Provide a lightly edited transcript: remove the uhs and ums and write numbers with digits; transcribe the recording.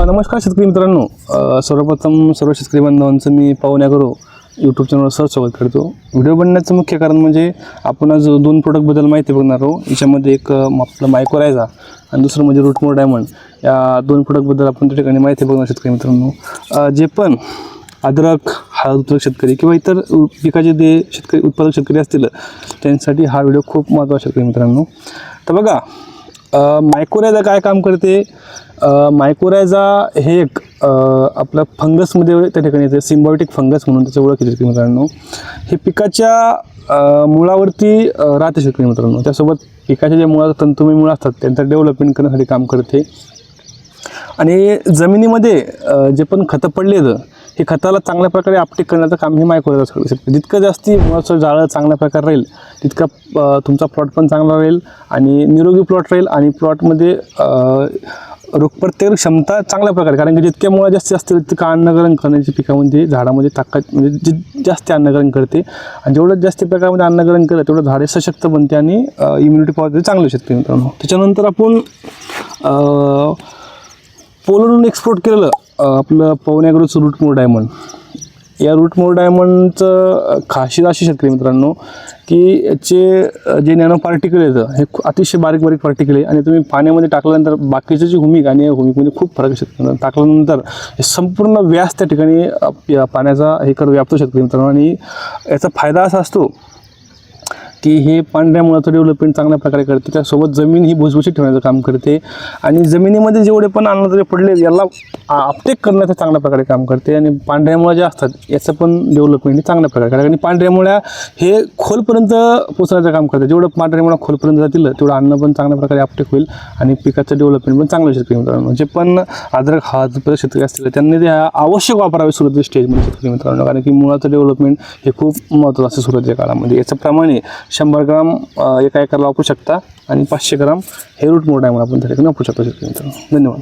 नमस्कार शेतकरी मित्रांनो, सर्वप्रथम सर्व शेतकरी बांधवांचं मी पाहुण्या करू यूट्यूब चॅनलवर स्वागत करतो. व्हिडिओ बनण्याचं मुख्य कारण म्हणजे आपण आज दोन प्रोडक्टबद्दल माहिती बघणार आहोत. याच्यामध्ये एक आपलं मायकोरायझा आणि दुसरं म्हणजे रूटमोर डायमंड. या दोन प्रोडक्टबद्दल आपण त्या ठिकाणी माहिती बघणार शेतकरी मित्रांनो. जे पण अद्रक हळद उत्पादक शेतकरी किंवा इतर पिकाचे जे शेतकरी उत्पादक शेतकरी असतील त्यांच्यासाठी हा व्हिडिओ खूप महत्त्वाचा शेतकरी मित्रांनो. तर बघा, मायकोरायझा काय काम करते. मायकोरायझा हे एक आपलं फंगसमध्ये त्या ठिकाणी येते, सिम्बायोटिक फंगस म्हणून त्याची ओळख येते मित्रांनो. हे पिकाच्या मुळावरती राहते शेतकरी मित्रांनो. त्यासोबत पिकाच्या ज्या मुळात तंतुमय मुळं असतात त्यांचं डेव्हलपमेंट करण्यासाठी काम करते. आणि जमिनीमध्ये जे पण खतं पडलेलं हे खताला चांगल्या प्रकारे आपटेक करण्याचं काम हे मायकोरायझा करू शकते. जितकं जास्ती मुळाचं जाळं चांगल्या प्रकारे राहील तितका तुमचा प्लॉट पण चांगला राहील आणि निरोगी प्लॉट राहील. आणि प्लॉटमध्ये रोगप्रतिकारक क्षमता चांगल्या प्रकारे, कारण की जितक्या मुळा जास्ती असतील तितकं अन्नग्रहण करण्याची पिकामध्ये झाडामध्ये ताकद म्हणजे जास्त अन्नग्रहण करते. आणि जेवढं जास्त प्रकारामध्ये अन्नग्रहण केलं तेवढं झाडे सशक्त बनते आणि इम्युनिटी पॉवर चांगलं शकते मित्रांनो. त्याच्यानंतर आपण पोलंडहून एक्सपोर्ट केलेलं आपलं पवन्याग्रोचं रूटमोर डायमंड. या रूटमोर डायमंडचं खासियत अशी शेतकरी मित्रांनो की याचे जे नॅनो पार्टिकल येतं हे अतिशय बारीक पार्टिकल आहे. आणि तुम्ही पाण्यामध्ये टाकल्यानंतर बाकीचं जे हुमिक आणि हुमिकमध्ये खूप फरक शेतकरी टाकल्यानंतर हे संपूर्ण व्यास त्या ठिकाणी पाण्याचा हे व्यापतो शेतकरी मित्रांनो. आणि याचा फायदा असा असतो की हे पांढऱ्या मुळाचं डेव्हलपमेंट चांगल्या प्रकारे करते. त्यासोबत जमीन ही भुसभुशीत ठेवण्याचं काम करते. आणि जमिनीमध्ये जेवढे पण अन्नद्रव्य पडले याला आपटेक करण्याचं चांगल्या प्रकारे काम करते. आणि पांढऱ्या मुळा ज्या असतात याचं पण डेव्हलपमेंट चांगल्या प्रकारे करते. आणि पांढऱ्या मुळ्या हे खोलपर्यंत पोचण्याचं काम करते. जेवढं पांढऱ्या मुळा खोलपर्यंत जातील तेवढं अन्न पण चांगल्या प्रकारे आपटेक होईल आणि पिकाचं डेव्हलपमेंट पण चांगलं शेतकरी मित्रांनो. जे पण अद्रक हळद शेतकरी असतील त्यांनी ते आवश्यक वापरावे सुरुवातीच्या स्टेजमध्ये शेतकरी मित्रांनो. कारण की मुळाचं डेव्हलपमेंट हे खूप महत्त्वाचं असतं सुरुवातीच्या काळामध्ये. याच्याप्रमाणे 100 ग्राम एका एकरला वापरू शकता आणि 500 ग्राम हे रूटमोर डायमंड आपण त्या ठिकाणी वापरू शकतो शेतकरी मित्रांनो. धन्यवाद.